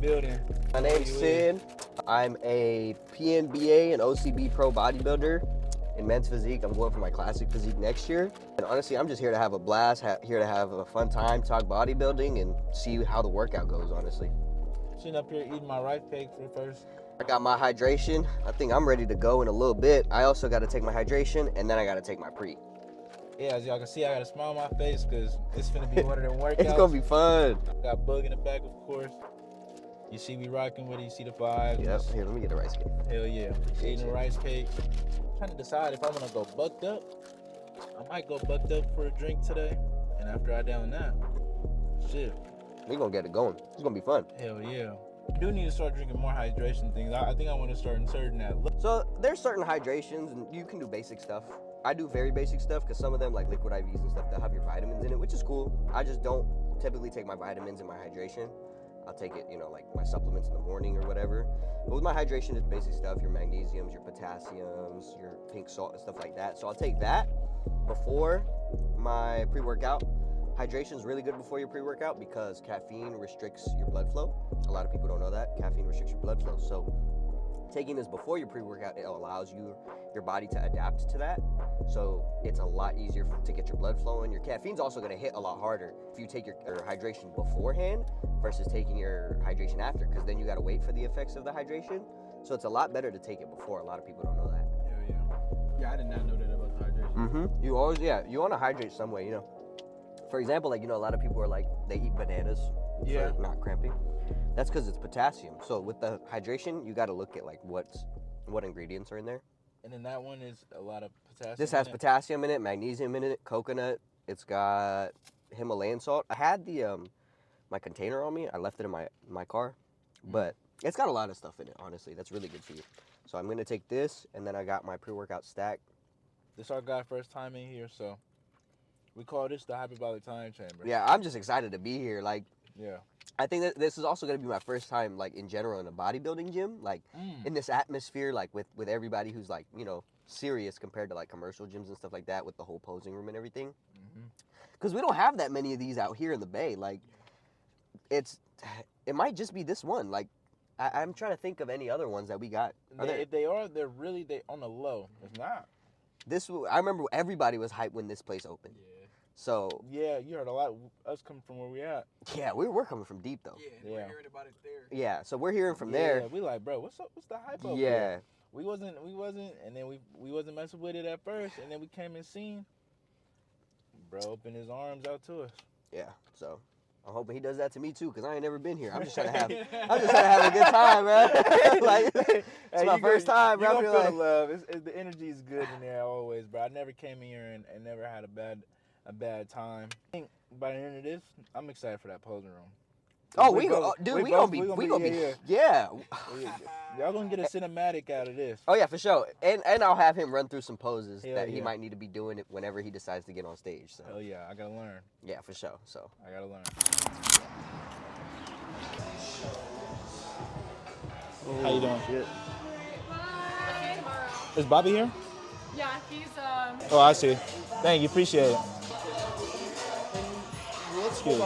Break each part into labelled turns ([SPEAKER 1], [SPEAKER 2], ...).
[SPEAKER 1] building.
[SPEAKER 2] My name's Sid. I'm a PNBA and OCB pro bodybuilder in men's physique. I'm going for my classic physique next year. And honestly, I'm just here to have a blast, here to have a fun time, talk bodybuilding, and see how the workout goes, honestly.
[SPEAKER 1] Sitting up here eating my rice cakes for first.
[SPEAKER 2] I got my hydration. I think I'm ready to go in a little bit. I also got to take my hydration, and then I got to take my pre.
[SPEAKER 1] Yeah, as y'all can see, I got a smile on my face because it's finna be one of them workouts.
[SPEAKER 2] It's gonna be fun.
[SPEAKER 1] Got Bug in the back, of course. You see me rocking with it, you see the vibes.
[SPEAKER 2] Yep, here, let me get a rice cake.
[SPEAKER 1] Hell yeah. Eating a rice cake. I'm trying to decide if I'm gonna go bucked up. I might go bucked up for a drink today. And after I down that, shit.
[SPEAKER 2] We're gonna get it going. It's gonna be fun.
[SPEAKER 1] Hell yeah. I do need to start drinking more hydration things. I think I want to start inserting that.
[SPEAKER 2] So there's certain hydrations, and you can do basic stuff. I do very basic stuff because some of them, like liquid IVs and stuff, they'll have your vitamins in it, which is cool. I just don't typically take my vitamins in my hydration. I'll take it, like my supplements in the morning or whatever. But with my hydration, it's basic stuff, your magnesiums, your potassiums, your pink salt and stuff like that. So I'll take that before my pre-workout. Hydration is really good before your pre-workout because caffeine restricts your blood flow. A lot of people don't know that. Caffeine restricts your blood flow. So taking this before your pre-workout, it allows your body to adapt to that. So it's a lot easier to get your blood flowing. Your caffeine's also gonna hit a lot harder if you take your hydration beforehand versus taking your hydration after, because then you gotta wait for the effects of the hydration. So it's a lot better to take it before. A lot of people don't know that.
[SPEAKER 1] Hell yeah. Yeah, I did not know that about the hydration.
[SPEAKER 2] You always, you wanna hydrate some way, For example, a lot of people are like, they eat bananas for not cramping. That's because it's potassium. So with the hydration, you got to look at what ingredients are in there.
[SPEAKER 1] And then that one is a lot of potassium.
[SPEAKER 2] This has potassium in it, magnesium in it, coconut. It's got Himalayan salt. I had the my container on me. I left it in my car, but it's got a lot of stuff in it. Honestly, that's really good for you. So I'm gonna take this, and then I got my pre-workout stack.
[SPEAKER 1] This our guy first time in here, so we call this the hyperbolic time chamber.
[SPEAKER 2] Yeah, I'm just excited to be here.
[SPEAKER 1] Yeah.
[SPEAKER 2] I think that this is also going to be my first time, in general, in a bodybuilding gym, in this atmosphere, with everybody who's, serious compared to, commercial gyms and stuff like that with the whole posing room and everything. Because we don't have that many of these out here in the Bay. It might just be this one. I'm trying to think of any other ones that we got.
[SPEAKER 1] If they are, they're on the low. It's not.
[SPEAKER 2] I remember everybody was hyped when this place opened.
[SPEAKER 1] Yeah.
[SPEAKER 2] So
[SPEAKER 1] yeah, you heard a lot. Us coming from where we at.
[SPEAKER 2] Yeah, we're coming from deep though.
[SPEAKER 3] Yeah, we're hearing about it there.
[SPEAKER 2] Yeah, so we're hearing from there.
[SPEAKER 1] Yeah, we like, bro, what's up? What's the hype up there? We wasn't, and then we wasn't messing with it at first, and then we came and seen. Bro, opened his arms out to us.
[SPEAKER 2] Yeah, so I'm hoping he does that to me too, cause I ain't never been here. I'm just trying to have a good time, man. It's my first time, bro.
[SPEAKER 1] You gonna feel the love. The energy is good in there always, bro. I never came in here and never had a bad time. I think by the end of this, I'm excited for that posing room.
[SPEAKER 2] Oh, we gonna be. Yeah.
[SPEAKER 1] Y'all gonna get a cinematic out of this.
[SPEAKER 2] Oh yeah, for sure. And I'll have him run through some poses that he
[SPEAKER 1] yeah.
[SPEAKER 2] might need to be doing it whenever he decides to get on stage. So.
[SPEAKER 1] Hell yeah, I gotta learn.
[SPEAKER 2] Yeah, for sure. So.
[SPEAKER 1] I gotta learn. How you doing?
[SPEAKER 2] Shit.
[SPEAKER 1] Is Bobby here?
[SPEAKER 4] Yeah, he's
[SPEAKER 1] Oh, I see. Thank you, appreciate it. Excuse me.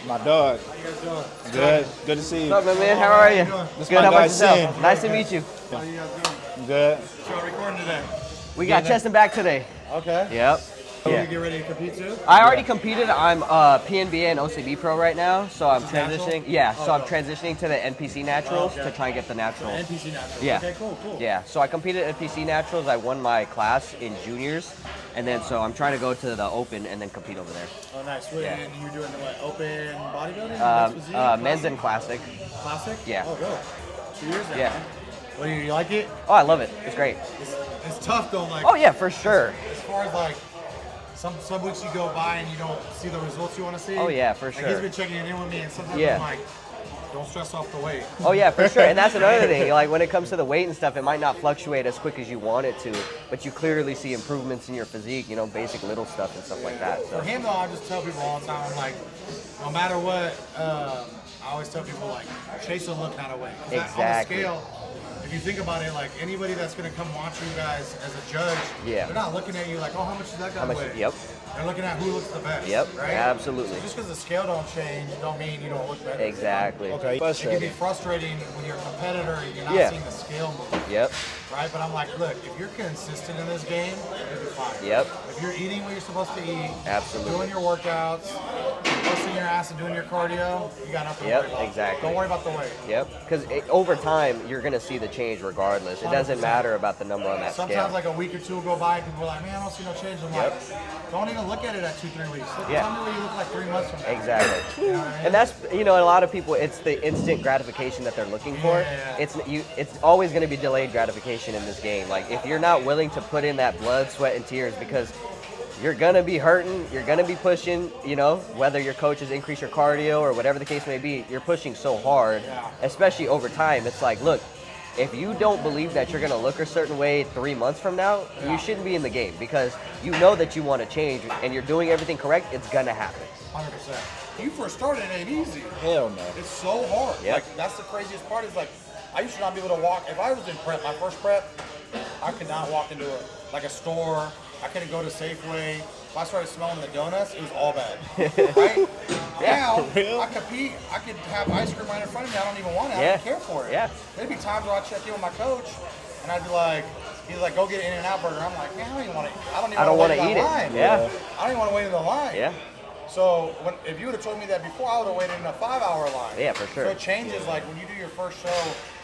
[SPEAKER 1] My dog.
[SPEAKER 3] How you guys doing?
[SPEAKER 1] Good. Good to see you.
[SPEAKER 2] What's up, man? How are you?
[SPEAKER 1] This
[SPEAKER 2] Good.
[SPEAKER 1] my
[SPEAKER 2] How about
[SPEAKER 1] guy,
[SPEAKER 2] yourself?
[SPEAKER 1] Sin.
[SPEAKER 2] Nice to meet you.
[SPEAKER 3] How you guys doing?
[SPEAKER 1] I'm good.
[SPEAKER 3] So I'm recording today.
[SPEAKER 2] We got chest and back today.
[SPEAKER 3] Okay.
[SPEAKER 2] Yep.
[SPEAKER 3] So
[SPEAKER 2] Yeah.
[SPEAKER 3] you get ready to compete too?
[SPEAKER 2] I already competed. I'm PNBA and OCB pro right now, so I'm
[SPEAKER 3] Natural?
[SPEAKER 2] transitioning. Yeah, so
[SPEAKER 3] Oh,
[SPEAKER 2] I'm
[SPEAKER 3] dope.
[SPEAKER 2] transitioning to the NPC Naturals
[SPEAKER 3] okay.
[SPEAKER 2] to try and get the Naturals.
[SPEAKER 3] NPC natural.
[SPEAKER 2] Yeah.
[SPEAKER 3] Okay, cool.
[SPEAKER 2] Yeah, so I competed at NPC Naturals. I won my class in juniors, and then so I'm trying to go to the Open and then compete over there.
[SPEAKER 3] Oh, nice. Wait,
[SPEAKER 2] Yeah.
[SPEAKER 3] and you're doing what? Open bodybuilding? Men's physique?
[SPEAKER 2] Men's and classic.
[SPEAKER 3] Classic?
[SPEAKER 2] Yeah.
[SPEAKER 3] Oh, dope. 2 years now.
[SPEAKER 2] Yeah.
[SPEAKER 3] Huh? What do you like it?
[SPEAKER 2] Oh, I love it. It's great.
[SPEAKER 3] It's tough though.
[SPEAKER 2] Oh yeah, for sure.
[SPEAKER 3] As far as some weeks you go by and you don't see the results you want to see.
[SPEAKER 2] Oh yeah, for
[SPEAKER 3] He's
[SPEAKER 2] sure.
[SPEAKER 3] been checking in with me, and sometimes
[SPEAKER 2] Yeah.
[SPEAKER 3] I'm like, don't stress off the weight.
[SPEAKER 2] Oh yeah, for sure. And that's another thing. When it comes to the weight and stuff, it might not fluctuate as quick as you want it to, but you clearly see improvements in your physique. Basic little stuff and stuff like that. So.
[SPEAKER 3] For him though, I just tell people all the time, I'm like, no matter what, I always tell people chase a look, not a weight. 'Cause
[SPEAKER 2] Exactly.
[SPEAKER 3] On the scale, if if you think about it, like anybody that's gonna come watch you guys as a judge,
[SPEAKER 2] Yeah.
[SPEAKER 3] they're not looking at you like, oh, how much does that guy weigh?
[SPEAKER 2] Yep.
[SPEAKER 3] They're looking at who looks the best.
[SPEAKER 2] Yep.
[SPEAKER 3] Right?
[SPEAKER 2] Absolutely.
[SPEAKER 3] So just because the scale don't change, don't mean you don't look better.
[SPEAKER 2] Exactly.
[SPEAKER 1] Okay.
[SPEAKER 3] It can be
[SPEAKER 1] Frustrating.
[SPEAKER 3] frustrating when you're a competitor and you're not
[SPEAKER 2] Yeah.
[SPEAKER 3] seeing the scale move.
[SPEAKER 2] Yep.
[SPEAKER 3] Right? But I'm like, look, if you're consistent in this game, you'll be fine.
[SPEAKER 2] Yep.
[SPEAKER 3] If you're eating what you're supposed to eat,
[SPEAKER 2] Absolutely.
[SPEAKER 3] doing your workouts, busting your ass and doing your cardio, you got nothing to worry
[SPEAKER 2] Yep.
[SPEAKER 3] about.
[SPEAKER 2] Exactly.
[SPEAKER 3] Don't worry about the weight.
[SPEAKER 2] Yep. Because over time, you're gonna see the change regardless. It doesn't
[SPEAKER 3] 100%.
[SPEAKER 2] matter about the number on that
[SPEAKER 3] Sometimes
[SPEAKER 2] scale.
[SPEAKER 3] like a week or two will go by and people are like, man, I don't see no change. I'm
[SPEAKER 2] Yep.
[SPEAKER 3] like, don't even look at it at 2-3 weeks.
[SPEAKER 2] Yeah.
[SPEAKER 3] Tell me what you look like 3 months from now.
[SPEAKER 2] Exactly.
[SPEAKER 3] You know what I mean?
[SPEAKER 2] And that's, you know, a lot of people, it's the instant gratification that they're looking for.
[SPEAKER 3] Yeah.
[SPEAKER 2] It's always going to be delayed gratification in this game. Like, if you're not willing to put in that blood, sweat, and tears, because you're going to be hurting, you're going to be pushing, you know, whether your coaches increase your cardio or whatever the case may be, you're pushing so hard,
[SPEAKER 3] Yeah.
[SPEAKER 2] especially over time. It's like, look, if you don't believe that you're going to look a certain way 3 months from now,
[SPEAKER 3] Yeah.
[SPEAKER 2] you shouldn't be in the game, because you know that you want to change and you're doing everything correct, it's going to happen.
[SPEAKER 3] 100%. When you first started, it ain't easy.
[SPEAKER 1] Hell no.
[SPEAKER 3] It's so hard.
[SPEAKER 2] Yep.
[SPEAKER 3] Like, that's the craziest part is like, I used to not be able to walk. If I was in prep, my first prep, I could not walk into a store. I couldn't go to Safeway. If I started smelling the donuts, it was all bad. Right? Now,
[SPEAKER 1] For real?
[SPEAKER 3] I compete. I could have ice cream right in front of me. I don't even want it. I
[SPEAKER 2] Yeah.
[SPEAKER 3] don't care for it.
[SPEAKER 2] Yeah.
[SPEAKER 3] There'd be times where I'd check in with my coach, and I'd be like, he's like, go get an In-N-Out burger. I'm like, man, I don't even want to. I don't
[SPEAKER 2] wanna
[SPEAKER 3] even
[SPEAKER 2] eat it.
[SPEAKER 3] line.
[SPEAKER 2] Yeah.
[SPEAKER 3] I don't even want to wait in the line.
[SPEAKER 2] Yeah.
[SPEAKER 3] So if you would have told me that before, I would have waited in a 5-hour line.
[SPEAKER 2] Yeah, for sure.
[SPEAKER 3] So it changes. Like when you do your first show,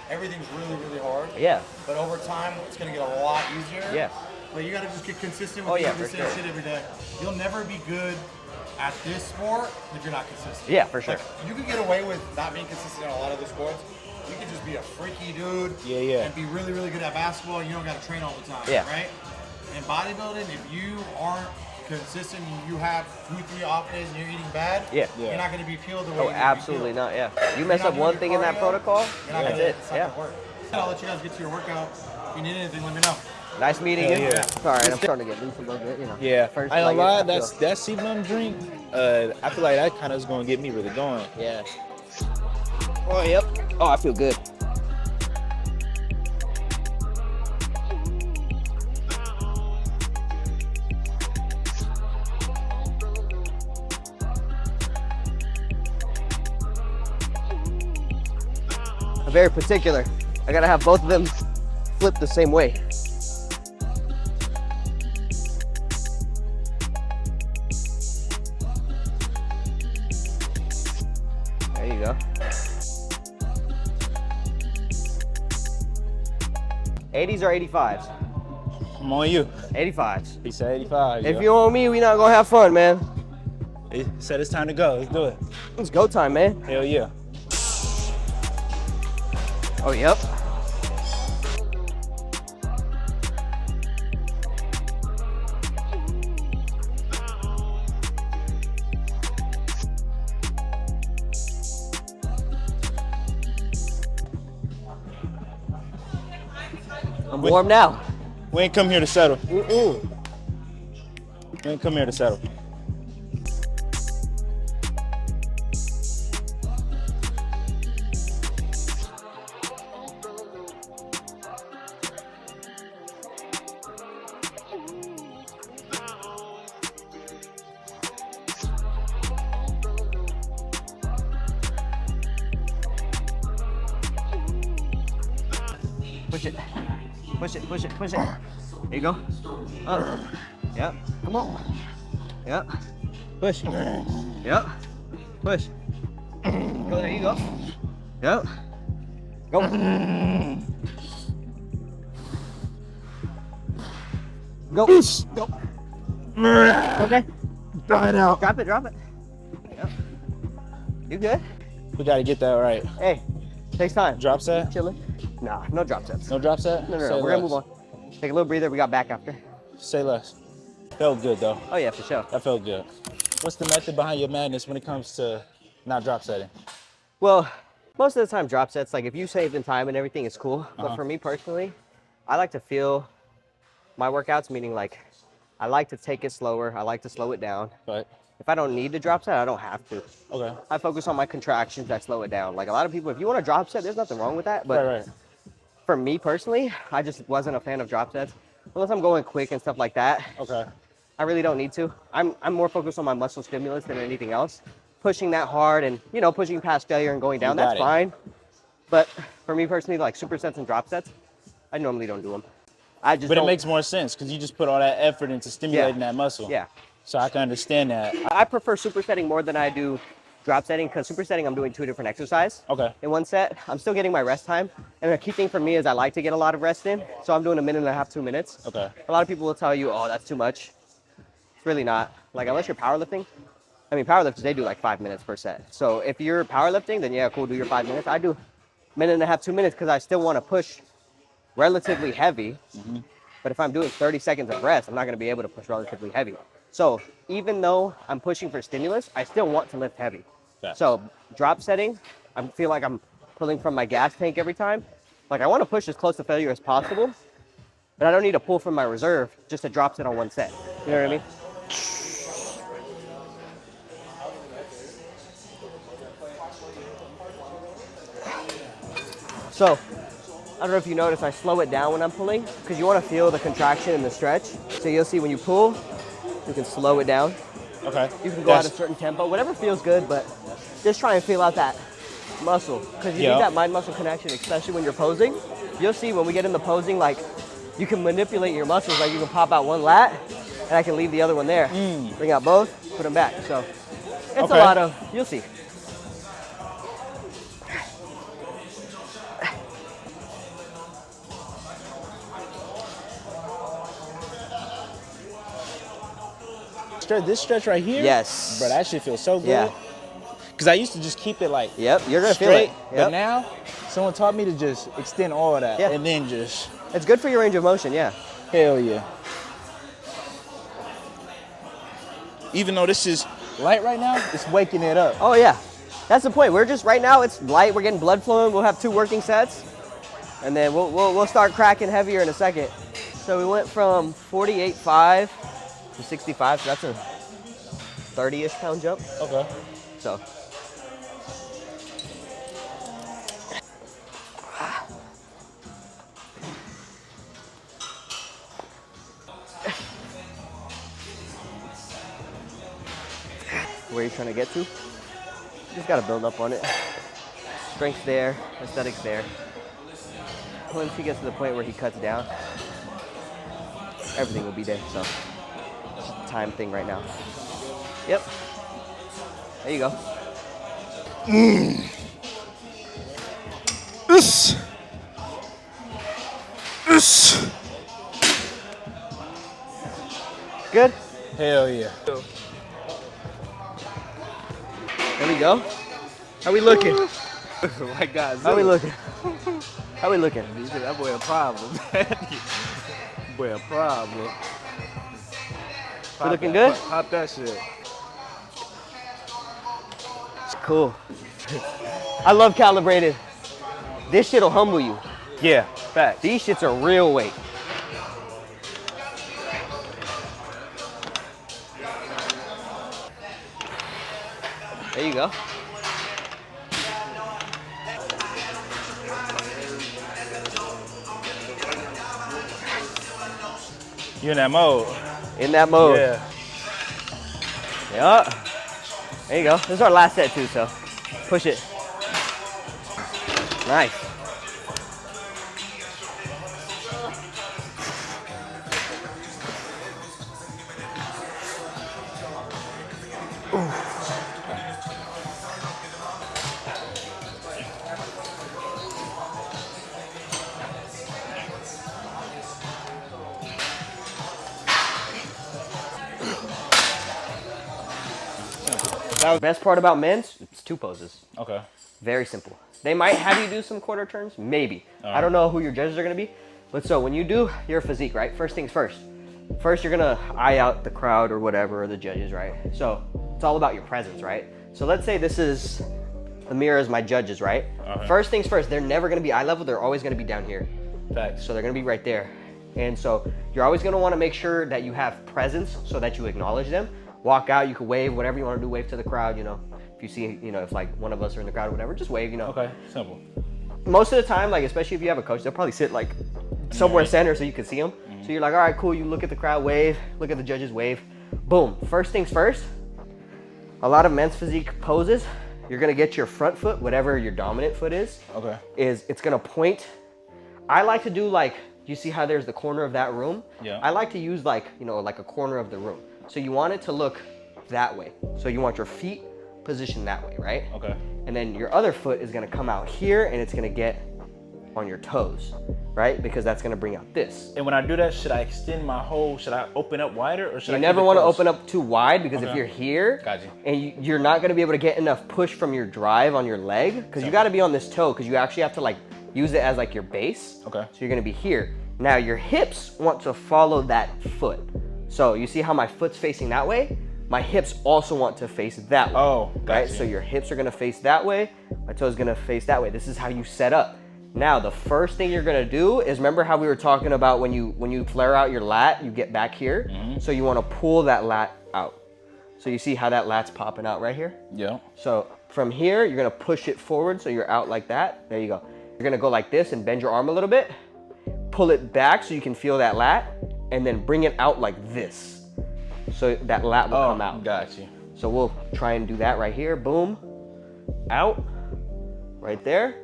[SPEAKER 3] everything's really, really hard.
[SPEAKER 2] Yeah.
[SPEAKER 3] But over time, it's gonna get a lot easier.
[SPEAKER 2] Yeah.
[SPEAKER 3] But you gotta just get consistent with
[SPEAKER 2] Oh, yeah,
[SPEAKER 3] doing the
[SPEAKER 2] for
[SPEAKER 3] same
[SPEAKER 2] sure.
[SPEAKER 3] shit every day. You'll never be good at this sport if you're not consistent.
[SPEAKER 2] Yeah, for sure.
[SPEAKER 3] Like, you can get away with not being consistent in a lot of the sports. You can just be a freaky dude.
[SPEAKER 1] Yeah, yeah.
[SPEAKER 3] And be really, really good at basketball. And you don't gotta train all the time.
[SPEAKER 2] Yeah.
[SPEAKER 3] Right. In bodybuilding, if you aren't consistent and you have 2-3 off days and you're eating bad,
[SPEAKER 2] Yeah.
[SPEAKER 3] you're not going to be peeled the way
[SPEAKER 2] Oh,
[SPEAKER 3] you need to be
[SPEAKER 2] absolutely
[SPEAKER 3] peeled.
[SPEAKER 2] not. Yeah. You
[SPEAKER 3] You're
[SPEAKER 2] mess
[SPEAKER 3] not
[SPEAKER 2] up
[SPEAKER 3] doing
[SPEAKER 2] one
[SPEAKER 3] your
[SPEAKER 2] thing in that
[SPEAKER 3] cardio,
[SPEAKER 2] protocol,
[SPEAKER 3] you're not
[SPEAKER 2] that's
[SPEAKER 3] gonna,
[SPEAKER 2] it.
[SPEAKER 3] it's not
[SPEAKER 2] Yeah.
[SPEAKER 3] gonna work. I'll let you guys get to your workout. If you need anything, let me know.
[SPEAKER 2] Nice meeting
[SPEAKER 1] Hell
[SPEAKER 2] you.
[SPEAKER 1] yeah.
[SPEAKER 2] Sorry, I'm starting to get loose a little bit. You know.
[SPEAKER 1] Yeah.
[SPEAKER 2] First,
[SPEAKER 1] I ain't gonna lie,
[SPEAKER 2] I feel-
[SPEAKER 1] that C.O.L.D drink, I feel like that kind of is gonna get me really going.
[SPEAKER 2] Yeah. Oh, yep. Oh, I feel good. I'm very particular. I gotta have both of them flip the same way. There you go. 80s or 85s?
[SPEAKER 1] I'm on you.
[SPEAKER 2] 85s.
[SPEAKER 1] He said 85.
[SPEAKER 2] If you owe me, we not gonna have fun, man.
[SPEAKER 1] He said it's time to go. Let's do it.
[SPEAKER 2] It's go time, man.
[SPEAKER 1] Hell yeah.
[SPEAKER 2] Oh, yep. I'm warm now.
[SPEAKER 1] We ain't come here to settle. We ain't come here to settle.
[SPEAKER 2] Push it. Push it, push it, push it. There you go. Up. Yep. Come on. Yep. Push. Yep. Push. Go, there you go. Yep. Go. Go. Go. Okay.
[SPEAKER 1] Drop it out.
[SPEAKER 2] Drop it, drop it. Yep. You good?
[SPEAKER 1] We gotta get that right.
[SPEAKER 2] Hey, takes time.
[SPEAKER 1] Drop set?
[SPEAKER 2] Chilling? Nah, no drop sets.
[SPEAKER 1] No drop set?
[SPEAKER 2] No,
[SPEAKER 1] Say
[SPEAKER 2] we're gonna
[SPEAKER 1] less.
[SPEAKER 2] move on. Take a little breather. We got back after.
[SPEAKER 1] Say less. Felt good though.
[SPEAKER 2] Oh yeah, for sure.
[SPEAKER 1] That felt good. What's the method behind your madness when it comes to not drop setting?
[SPEAKER 2] Well, most of the time drop sets, like if you save in time and everything, it's cool. But for me personally, I like to feel my workouts, meaning like I like to take it slower. I like to slow it down.
[SPEAKER 1] But
[SPEAKER 2] If I don't need to drop set, I don't have to.
[SPEAKER 1] okay.
[SPEAKER 2] I focus on my contractions that slow it down. Like a lot of people, if you want to drop set, there's nothing wrong with that. But
[SPEAKER 1] Right.
[SPEAKER 2] for me personally, I just wasn't a fan of drop sets. Unless I'm going quick and stuff like that,
[SPEAKER 1] Okay.
[SPEAKER 2] I really don't need to. I'm more focused on my muscle stimulus than anything else. Pushing that hard and, you know, pushing past failure and going down, that's fine. But for me personally, like supersets and drop sets, I normally don't do them. I just
[SPEAKER 1] But it makes more sense because you just put all that effort into stimulating that muscle.
[SPEAKER 2] Yeah.
[SPEAKER 1] So I can understand that.
[SPEAKER 2] I prefer supersetting more than I do drop setting because supersetting, I'm doing 2 different exercises.
[SPEAKER 1] Okay.
[SPEAKER 2] In one set, I'm still getting my rest time. And the key thing for me is I like to get a lot of rest in. So I'm doing 1.5 to 2 minutes.
[SPEAKER 1] Okay.
[SPEAKER 2] A lot of people will tell you, oh, that's too much. It's really not. Like, unless you're powerlifting. I mean, powerlifters, they do like 5 minutes per set. So if you're powerlifting, then yeah, cool, do your 5 minutes. I do 1.5 to 2 minutes because I still want to push relatively heavy.
[SPEAKER 1] Mm-hmm.
[SPEAKER 2] But if I'm doing 30 seconds of rest, I'm not going to be able to push relatively heavy. So even though I'm pushing for stimulus, I still want to lift heavy.
[SPEAKER 1] Gotcha.
[SPEAKER 2] So drop setting, I feel like I'm pulling from my gas tank every time. Like I want to push as close to failure as possible, but I don't need to pull from my reserve just to drop set on one set. You know what I mean? So I don't know if you notice, I slow it down when I'm pulling because you want to feel the contraction and the stretch. So you'll see when you pull, you can slow it down.
[SPEAKER 1] Okay.
[SPEAKER 2] You can go at a certain tempo, whatever feels good, but just try and feel out that muscle because you need that mind-muscle connection, especially when you're posing. You'll see when we get into posing, like you can manipulate your muscles, like you can pop out one lat and I can leave the other one there. Bring out both, put them back. So it's a lot of, you'll see.
[SPEAKER 1] This stretch right here?
[SPEAKER 2] Yes.
[SPEAKER 1] Bro, that shit feels so good.
[SPEAKER 2] Yeah.
[SPEAKER 1] Because I used to just keep it like
[SPEAKER 2] Yep, you're going to feel
[SPEAKER 1] straight,
[SPEAKER 2] it. Yep.
[SPEAKER 1] But now, someone taught me to just extend all of that and then just...
[SPEAKER 2] It's good for your range of motion, yeah.
[SPEAKER 1] Hell yeah. Even though this is light right now, it's waking it up.
[SPEAKER 2] Oh yeah, that's the point. We're just, right now it's light, we're getting blood flowing. We'll have 2 working sets and then we'll start cracking heavier in a second. So we went from 48.5 to 65, so that's a 30-ish pound jump.
[SPEAKER 1] Okay.
[SPEAKER 2] So. Where are you trying to get to? You just gotta build up on it. Strength there, aesthetics there. Once he gets to the point where he cuts down, everything will be there, so. It's just a time thing right now. Yep. There you go. Good?
[SPEAKER 1] Hell yeah.
[SPEAKER 2] There we go. How we looking?
[SPEAKER 1] Oh my God.
[SPEAKER 2] How we looking? How we looking?
[SPEAKER 1] That boy a problem. Boy a problem.
[SPEAKER 2] We looking good?
[SPEAKER 1] Pop that shit.
[SPEAKER 2] Cool. I love calibrated. This shit'll humble you.
[SPEAKER 1] Yeah, fact.
[SPEAKER 2] These shits are real weight. There you go.
[SPEAKER 1] You in that mode.
[SPEAKER 2] In that mode.
[SPEAKER 1] Yeah.
[SPEAKER 2] Yeah. There you go. This is our last set too, so push it. Nice. The best part about men's, it's 2 poses.
[SPEAKER 1] Okay.
[SPEAKER 2] Very simple. They might have you do some quarter turns, maybe. I don't know who your judges are gonna be, but so when you do your physique, right? First things first. First, you're gonna eye out the crowd or whatever, or the judges, right? So it's all about your presence, right? So let's say this is the mirror as my judges, right? First things first, they're never gonna be eye level, they're always gonna be down here.
[SPEAKER 1] Facts.
[SPEAKER 2] So they're gonna be right there. And so you're always gonna wanna make sure that you have presence so that you acknowledge them. Walk out, you can wave, whatever you wanna do, wave to the crowd, you know. If you see, you know, if like one of us are in the crowd or whatever, just wave, you know.
[SPEAKER 1] Okay, simple.
[SPEAKER 2] Most of the time, like especially if you have a coach, they'll probably sit like somewhere center so you can see them. So you're like, all right, cool. You look at the crowd, wave. Look at the judges, wave. Boom. First things first. A lot of men's physique poses, you're gonna get your front foot, whatever your dominant foot is.
[SPEAKER 1] Okay.
[SPEAKER 2] It's gonna point. I like to do like, you see how there's the corner of that room?
[SPEAKER 1] Yeah.
[SPEAKER 2] I like to use like, you know, like a corner of the room. So you want it to look that way. So you want your feet positioned that way, right?
[SPEAKER 1] Okay.
[SPEAKER 2] And then your other foot is gonna come out here and it's gonna get on your toes, right? Because that's gonna bring out this.
[SPEAKER 1] And when I do that, should I extend my whole, should I open up wider or should I
[SPEAKER 2] You
[SPEAKER 1] keep
[SPEAKER 2] never
[SPEAKER 1] it
[SPEAKER 2] wanna
[SPEAKER 1] close?
[SPEAKER 2] open up too wide because if
[SPEAKER 1] Okay.
[SPEAKER 2] you're here
[SPEAKER 1] Got you.
[SPEAKER 2] and you're not gonna be able to get enough push from your drive on your leg because you gotta be on this toe because you actually have to like use it as like your base.
[SPEAKER 1] Okay.
[SPEAKER 2] So you're gonna be here. Now your hips want to follow that foot. So you see how my foot's facing that way? My hips also want to face that way.
[SPEAKER 1] Oh,
[SPEAKER 2] right?
[SPEAKER 1] gotcha.
[SPEAKER 2] So your hips are gonna face that way, my toes gonna face that way. This is how you set up. Now the first thing you're gonna do is, remember how we were talking about when you flare out your lat, you get back here? So you wanna pull that lat out. So you see how that lat's popping out right here?
[SPEAKER 1] Yeah.
[SPEAKER 2] So from here, you're gonna push it forward so you're out like that. There you go. You're gonna go like this and bend your arm a little bit. Pull it back so you can feel that lat, and then bring it out like this. So that lat will come out.
[SPEAKER 1] Got you.
[SPEAKER 2] So we'll try and do that right here. Boom, out, right there.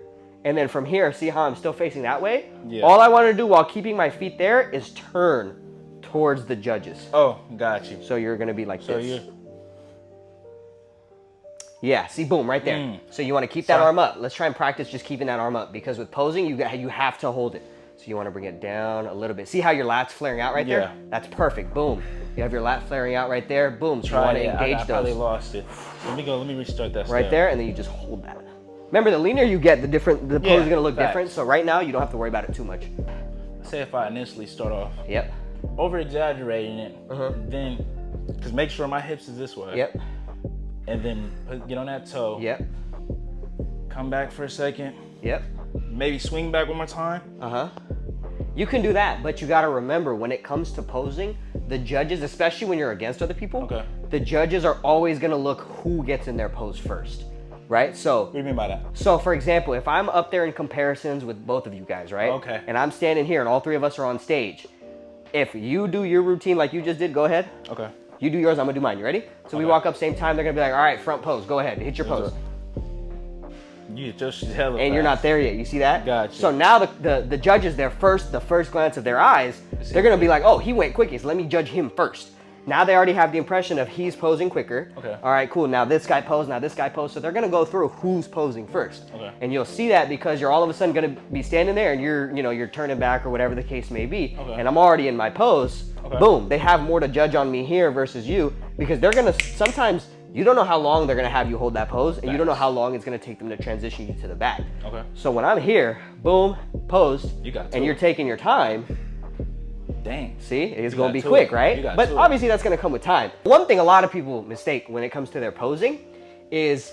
[SPEAKER 2] And then from here, see how I'm still facing that way?
[SPEAKER 1] Yeah.
[SPEAKER 2] All I want to do while keeping my feet there is turn towards the judges.
[SPEAKER 1] Oh, got you.
[SPEAKER 2] So you're gonna be like
[SPEAKER 1] So
[SPEAKER 2] this.
[SPEAKER 1] you.
[SPEAKER 2] Yeah, see, boom, right there. So you want to keep that arm up. Let's try and practice just keeping that arm up because with posing, you have to hold it. So you want to bring it down a little bit. See how your lat's flaring out right there?
[SPEAKER 1] Yeah.
[SPEAKER 2] That's perfect. Boom. You have your lat flaring out right there. Boom. So you want to engage
[SPEAKER 1] I probably
[SPEAKER 2] those
[SPEAKER 1] lost it. Let me restart that.
[SPEAKER 2] right
[SPEAKER 1] step.
[SPEAKER 2] there, and then you just hold that. Remember, the leaner you get, the pose is gonna look
[SPEAKER 1] facts.
[SPEAKER 2] different. So right now, you don't have to worry about it too much.
[SPEAKER 1] Say if I initially start off
[SPEAKER 2] Yep.
[SPEAKER 1] over exaggerating it, then because make sure my hips is this way.
[SPEAKER 2] Yep.
[SPEAKER 1] And then get on that toe.
[SPEAKER 2] Yep.
[SPEAKER 1] Come back for a second.
[SPEAKER 2] Yep.
[SPEAKER 1] Maybe swing back one more time.
[SPEAKER 2] You can do that, but you gotta remember when it comes to posing, the judges, especially when you're against other people,
[SPEAKER 1] Okay.
[SPEAKER 2] the judges are always gonna look who gets in their pose first, right? So,
[SPEAKER 1] What do you mean by that?
[SPEAKER 2] so for example, if I'm up there in comparisons with both of you guys, right?
[SPEAKER 1] Okay.
[SPEAKER 2] And I'm standing here and all three of us are on stage. If you do your routine like you just did, go ahead.
[SPEAKER 1] Okay.
[SPEAKER 2] You do yours, I'm gonna do mine. You ready? So we
[SPEAKER 1] Okay.
[SPEAKER 2] walk up same time, they're gonna be like, all right, front pose, go ahead, hit your pose.
[SPEAKER 1] You just hella
[SPEAKER 2] And you're not
[SPEAKER 1] fast.
[SPEAKER 2] there yet. You see that?
[SPEAKER 1] Gotcha.
[SPEAKER 2] So now the judges, the first glance of their eyes, they're gonna be like, oh, he went quickest. Let me judge him first. Now they already have the impression of he's posing quicker.
[SPEAKER 1] Okay.
[SPEAKER 2] All right, cool. Now this guy posed. Now this guy posed. So they're gonna go through who's posing first.
[SPEAKER 1] Okay.
[SPEAKER 2] And you'll see that because you're all of a sudden gonna be standing there and you're turning back or whatever the case may be.
[SPEAKER 1] Okay.
[SPEAKER 2] And I'm already in my pose.
[SPEAKER 1] Okay.
[SPEAKER 2] Boom. They have more to judge on me here versus you because they're gonna sometimes. You don't know how long they're gonna have you hold that pose, and you don't know how long it's gonna take them to transition you to the back.
[SPEAKER 1] Okay.
[SPEAKER 2] So when I'm here, boom, posed,
[SPEAKER 1] You got to
[SPEAKER 2] and
[SPEAKER 1] it.
[SPEAKER 2] you're taking your time,
[SPEAKER 1] Dang.
[SPEAKER 2] see, it's
[SPEAKER 1] You
[SPEAKER 2] gonna
[SPEAKER 1] got
[SPEAKER 2] be
[SPEAKER 1] to
[SPEAKER 2] quick,
[SPEAKER 1] it.
[SPEAKER 2] right?
[SPEAKER 1] You got
[SPEAKER 2] But
[SPEAKER 1] to it.
[SPEAKER 2] obviously that's gonna come with time. One thing a lot of people mistake when it comes to their posing is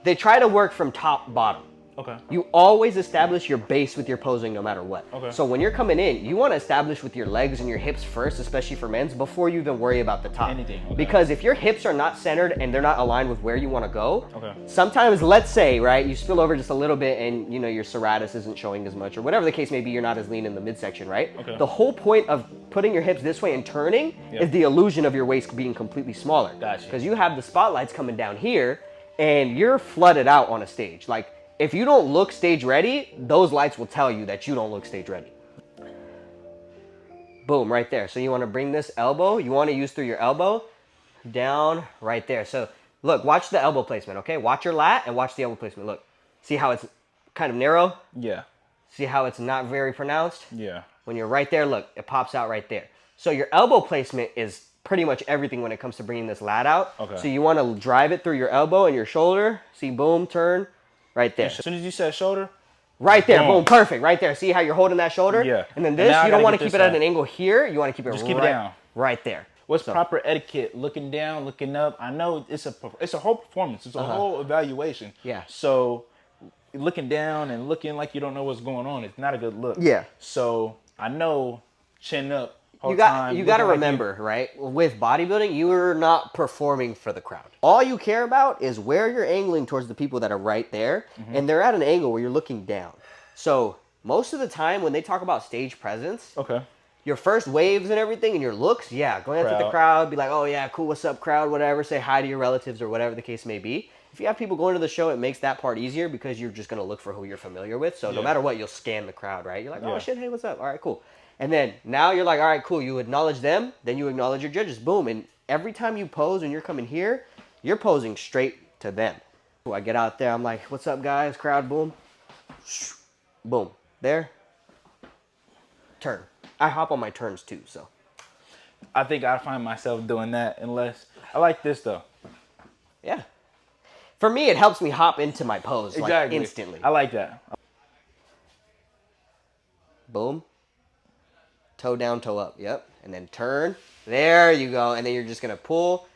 [SPEAKER 2] they try to work from top bottom.
[SPEAKER 1] Okay.
[SPEAKER 2] You always establish your base with your posing no matter what.
[SPEAKER 1] Okay.
[SPEAKER 2] So when you're coming in, you want to establish with your legs and your hips first, especially for men's, before you even worry about the top.
[SPEAKER 1] Anything, okay.
[SPEAKER 2] Because if your hips are not centered and they're not aligned with where you want to go,
[SPEAKER 1] Okay.
[SPEAKER 2] sometimes, let's say, right, you spill over just a little bit and your serratus isn't showing as much or whatever the case may be, you're not as lean in the midsection, right?
[SPEAKER 1] Okay.
[SPEAKER 2] The whole point of putting your hips this way and turning
[SPEAKER 1] Yeah.
[SPEAKER 2] is the illusion of your waist being completely smaller.
[SPEAKER 1] Gotcha.
[SPEAKER 2] Because you have the spotlights coming down here and you're flooded out on a stage. Like, if you don't look stage ready, those lights will tell you that you don't look stage ready. Boom, right there. So you want to bring this elbow, you want to use through your elbow, down right there. So look, watch the elbow placement, okay? Watch your lat and watch the elbow placement. Look, see how it's kind of narrow?
[SPEAKER 1] Yeah.
[SPEAKER 2] See how it's not very pronounced?
[SPEAKER 1] Yeah.
[SPEAKER 2] When you're right there, look, it pops out right there. So your elbow placement is pretty much everything when it comes to bringing this lat out.
[SPEAKER 1] Okay.
[SPEAKER 2] So you want to drive it through your elbow and your shoulder. See, boom, turn, right there.
[SPEAKER 1] As soon as you said shoulder.
[SPEAKER 2] Right there,
[SPEAKER 1] Boom.
[SPEAKER 2] boom, perfect, right there. See how you're holding that shoulder?
[SPEAKER 1] Yeah.
[SPEAKER 2] And then
[SPEAKER 1] And
[SPEAKER 2] this,
[SPEAKER 1] now I
[SPEAKER 2] you don't
[SPEAKER 1] gotta
[SPEAKER 2] want to
[SPEAKER 1] get
[SPEAKER 2] keep
[SPEAKER 1] this
[SPEAKER 2] it at
[SPEAKER 1] side.
[SPEAKER 2] an angle here. You want to keep it
[SPEAKER 1] Just keep it
[SPEAKER 2] right,
[SPEAKER 1] down.
[SPEAKER 2] right there.
[SPEAKER 1] What's
[SPEAKER 2] So-
[SPEAKER 1] proper etiquette? Looking down, looking up. I know it's a whole performance. It's a whole evaluation.
[SPEAKER 2] Yeah.
[SPEAKER 1] So looking down and looking like you don't know what's going on, it's not a good look.
[SPEAKER 2] Yeah.
[SPEAKER 1] So I know chin up, whole
[SPEAKER 2] you
[SPEAKER 1] time.
[SPEAKER 2] got to
[SPEAKER 1] looking like you-
[SPEAKER 2] remember, right? With bodybuilding, you are not performing for the crowd. All you care about is where you're angling towards the people that are right there, and they're at an angle where you're looking down. So most of the time when they talk about stage presence,
[SPEAKER 1] Okay.
[SPEAKER 2] your first waves and everything and your looks, yeah, glance at the crowd, be like, oh yeah, cool, what's up, crowd, whatever, say hi to your relatives or whatever the case may be. If you have people going to the show, it makes that part easier because you're just going to look for who you're familiar with. So no matter what, you'll scan the crowd, right? You're like, oh shit, hey, what's up? All right, cool. And then now you're like, all right, cool, you acknowledge them, then you acknowledge your judges, boom. And every time you pose and you're coming here, you're posing straight to them. I get out there, I'm like, what's up, guys, crowd, boom. Boom, there, turn. I hop on my turns too, so.
[SPEAKER 1] I think I find myself doing that unless I like this though.
[SPEAKER 2] Yeah. For me, it helps me hop into my pose like instantly.
[SPEAKER 1] I like that.
[SPEAKER 2] Boom. Toe down, toe up. Yep. And then turn. There you go. And then you're just going to pull.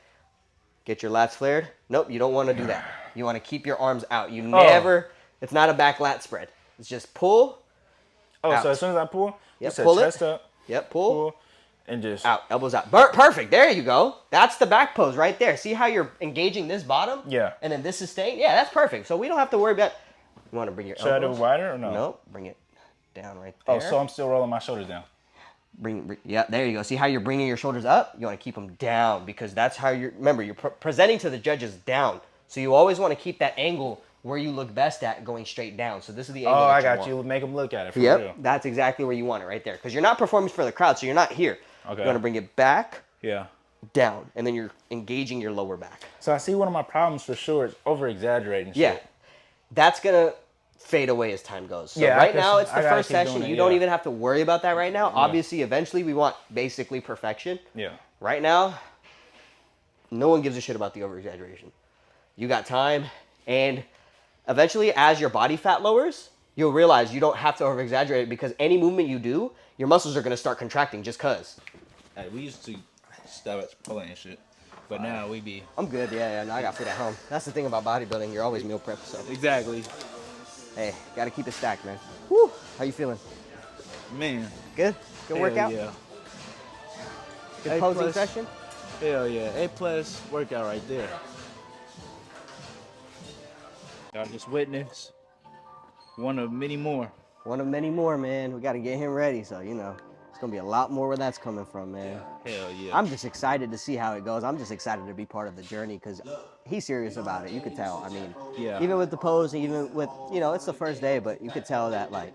[SPEAKER 2] Get your lats flared. Nope, you don't want to do that. You want to keep your arms out. You never, it's not a back lat spread. It's just pull.
[SPEAKER 1] Oh,
[SPEAKER 2] out.
[SPEAKER 1] so as soon as I pull,
[SPEAKER 2] Yep,
[SPEAKER 1] you
[SPEAKER 2] pull
[SPEAKER 1] chest
[SPEAKER 2] it.
[SPEAKER 1] up.
[SPEAKER 2] Yep, pull.
[SPEAKER 1] And just
[SPEAKER 2] out, elbows out. Perfect. There you go. That's the back pose right there. See how you're engaging this bottom?
[SPEAKER 1] Yeah.
[SPEAKER 2] And then this is staying? Yeah, that's perfect. So we don't have to worry about, you want to bring your elbows.
[SPEAKER 1] Should I do it wider or no?
[SPEAKER 2] Nope, bring it down right there.
[SPEAKER 1] Oh, so I'm still rolling my shoulders down.
[SPEAKER 2] Yeah, there you go. See how you're bringing your shoulders up? You want to keep them down because that's how you're, remember, you're presenting to the judges down. So you always want to keep that angle where you look best at going straight down. So this is the angle
[SPEAKER 1] I
[SPEAKER 2] that
[SPEAKER 1] got you. Make them look at it for
[SPEAKER 2] Yep,
[SPEAKER 1] real.
[SPEAKER 2] that's exactly where you want it right there. Because you're not performing for the crowd, so you're not here.
[SPEAKER 1] Okay.
[SPEAKER 2] You want to bring it back,
[SPEAKER 1] Yeah.
[SPEAKER 2] down, and then you're engaging your lower back.
[SPEAKER 1] So I see one of my problems for sure is over-exaggerating shit.
[SPEAKER 2] Yeah, that's going to fade away as time goes. So
[SPEAKER 1] Yeah,
[SPEAKER 2] right now, it's the
[SPEAKER 1] I gotta
[SPEAKER 2] first
[SPEAKER 1] keep doing
[SPEAKER 2] session.
[SPEAKER 1] it,
[SPEAKER 2] You don't
[SPEAKER 1] yeah.
[SPEAKER 2] even have to worry about that right now. Obviously, eventually, we want basically perfection.
[SPEAKER 1] Yeah.
[SPEAKER 2] Right now, no one gives a shit about the over-exaggeration. You got time, and eventually, as your body fat lowers, you'll realize you don't have to over-exaggerate because any movement you do, your muscles are going to start contracting just because.
[SPEAKER 1] Hey, we used to stop at Chipotle and shit, but now we be...
[SPEAKER 2] I'm good, yeah, no, I got food at home. That's the thing about bodybuilding, you're always meal prep, so.
[SPEAKER 1] Exactly.
[SPEAKER 2] Hey, gotta keep it stacked, man. Whew, how you feeling?
[SPEAKER 1] Man.
[SPEAKER 2] Good? Good workout?
[SPEAKER 1] Yeah.
[SPEAKER 2] Good posing session?
[SPEAKER 1] Hell yeah. A+ workout right there. Y'all just witness one of many more.
[SPEAKER 2] One of many more, man. We gotta get him ready, so, you know, it's gonna be a lot more where that's coming from, man.
[SPEAKER 1] Hell yeah.
[SPEAKER 2] I'm just excited to see how it goes. I'm just excited to be part of the journey because he's serious about it. You could tell. I mean, even with the pose, even with, you know, it's the first day, but you could tell that, like,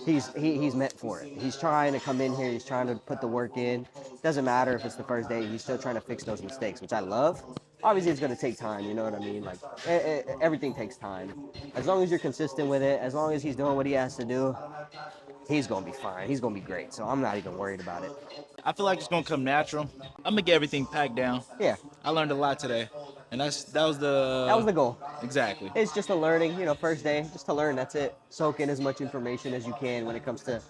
[SPEAKER 2] he's meant for it. He's trying to come in here. He's trying to put the work in. Doesn't matter if it's the first day. He's still trying to fix those mistakes, which I love. Obviously, it's going to take time. You know what I mean? Like, everything takes time. As long as you're consistent with it, as long as he's doing what he has to do, he's going to be fine. He's going to be great. So I'm not even worried about it.
[SPEAKER 1] I feel like it's gonna come natural. I'm gonna get everything packed down.
[SPEAKER 2] Yeah.
[SPEAKER 1] I learned a lot today, and that was the
[SPEAKER 2] goal.
[SPEAKER 1] Exactly.
[SPEAKER 2] It's just a learning, you know, first day, just to learn. That's it. Soak in as much information as you can when it comes to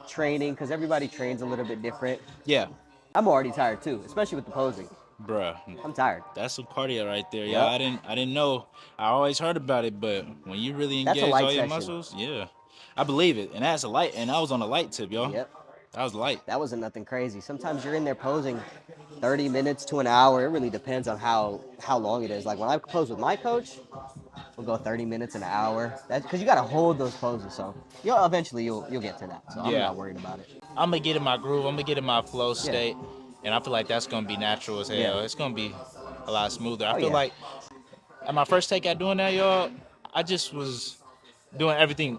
[SPEAKER 2] training, because everybody trains a little bit different.
[SPEAKER 1] Yeah.
[SPEAKER 2] I'm already tired too, especially with the posing.
[SPEAKER 1] Bruh.
[SPEAKER 2] I'm tired.
[SPEAKER 1] That's some cardio right there.
[SPEAKER 2] Yep.
[SPEAKER 1] Yeah, I didn't know. I always heard about it, but when you really
[SPEAKER 2] That's a
[SPEAKER 1] engage
[SPEAKER 2] light
[SPEAKER 1] all your
[SPEAKER 2] session.
[SPEAKER 1] muscles, yeah. I believe it. And that's a light, and I was on a light tip, y'all.
[SPEAKER 2] Yep.
[SPEAKER 1] That was light.
[SPEAKER 2] That wasn't nothing crazy. Sometimes you're in there posing 30 minutes to an hour. It really depends on how long it is. Like when I pose with my coach, we'll go 30 minutes, an hour. That's because you got to hold those poses. So eventually you'll get to that. So I'm not worried about it.
[SPEAKER 1] I'm gonna get in my groove. I'm gonna get in my flow state, and I feel like that's gonna be natural as hell.
[SPEAKER 2] Yeah.
[SPEAKER 1] It's gonna be a lot smoother. I
[SPEAKER 2] Oh,
[SPEAKER 1] feel
[SPEAKER 2] yeah.
[SPEAKER 1] like at my first take at doing that, y'all, I just was doing everything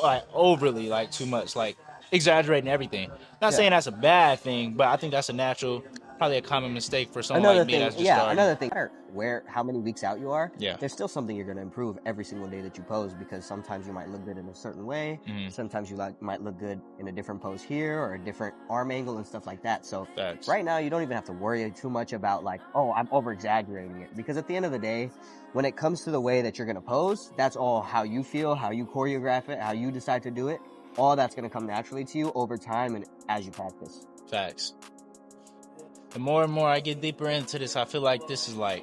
[SPEAKER 1] like overly, like too much, like exaggerating everything. Not saying that's a bad thing, but I think that's a natural, probably a common mistake for someone like me that's just starting.
[SPEAKER 2] Another thing, no matter how many weeks out you are,
[SPEAKER 1] Yeah.
[SPEAKER 2] there's still something you're going to improve every single day that you pose, because sometimes you might look good in a certain way, sometimes you might look good in a different pose here or a different arm angle and stuff like that. So
[SPEAKER 1] Facts.
[SPEAKER 2] right now you don't even have to worry too much about like, oh, I'm over exaggerating it, because at the end of the day, when it comes to the way that you're going to pose, that's all how you feel, how you choreograph it, how you decide to do it. All that's going to come naturally to you over time and as you practice.
[SPEAKER 1] Facts. The more and more I get deeper into this, I feel like this is, I'm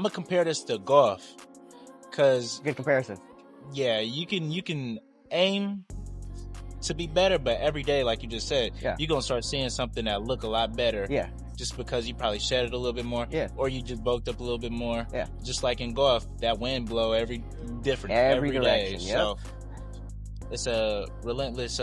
[SPEAKER 1] gonna compare this to golf, cause
[SPEAKER 2] Good comparison.
[SPEAKER 1] yeah, you can aim to be better, but every day, like you just said,
[SPEAKER 2] Yeah.
[SPEAKER 1] you're gonna start seeing something that look a lot better.
[SPEAKER 2] Yeah.
[SPEAKER 1] Just because you probably shedded a little bit more,
[SPEAKER 2] Yeah.
[SPEAKER 1] or you just bulked up a little bit more.
[SPEAKER 2] Yeah.
[SPEAKER 1] Just like in golf, that wind blow every
[SPEAKER 2] Every
[SPEAKER 1] day.
[SPEAKER 2] direction, yep.
[SPEAKER 1] So it's a relentless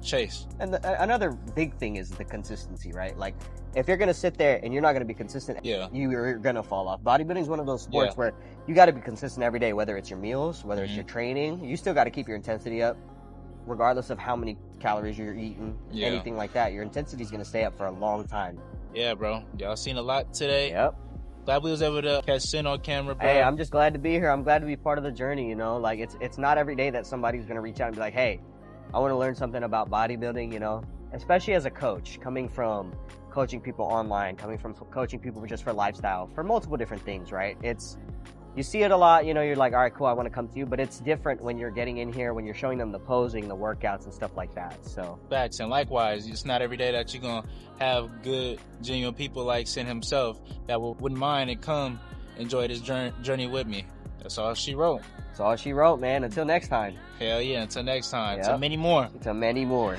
[SPEAKER 1] chase.
[SPEAKER 2] And another big thing is the consistency, right? Like, if you're gonna sit there and you're not gonna be consistent,
[SPEAKER 1] Yeah.
[SPEAKER 2] you're gonna fall off. Bodybuilding is one of those sports
[SPEAKER 1] Yeah.
[SPEAKER 2] where you got to be consistent every day, whether it's your meals, whether it's
[SPEAKER 1] Mhm.
[SPEAKER 2] your training. You still got to keep your intensity up, regardless of how many calories you're eating,
[SPEAKER 1] Yeah.
[SPEAKER 2] anything like that. Your intensity is gonna stay up for a long time.
[SPEAKER 1] Yeah, bro. Y'all seen a lot today.
[SPEAKER 2] Yep.
[SPEAKER 1] Glad we was able to catch Sin on camera, bro.
[SPEAKER 2] Hey, I'm just glad to be here. I'm glad to be part of the journey. You know, like it's not every day that somebody's gonna reach out and be like, "Hey, I want to learn something about bodybuilding." You know, especially as a coach, coming from coaching people online, coming from coaching people just for lifestyle, for multiple different things, right? You see it a lot, you know, you're like, all right, cool, I want to come to you, but it's different when you're getting in here, when you're showing them the posing, the workouts and stuff like that. So
[SPEAKER 1] Facts, and likewise, it's not every day that you're gonna have good, genuine people like Sin himself that wouldn't mind and come enjoy this journey with me. That's all she wrote.
[SPEAKER 2] that's all she wrote, man. Until next time.
[SPEAKER 1] Hell yeah, until next time.
[SPEAKER 2] Yep.
[SPEAKER 1] Till many more.
[SPEAKER 2] Until many more.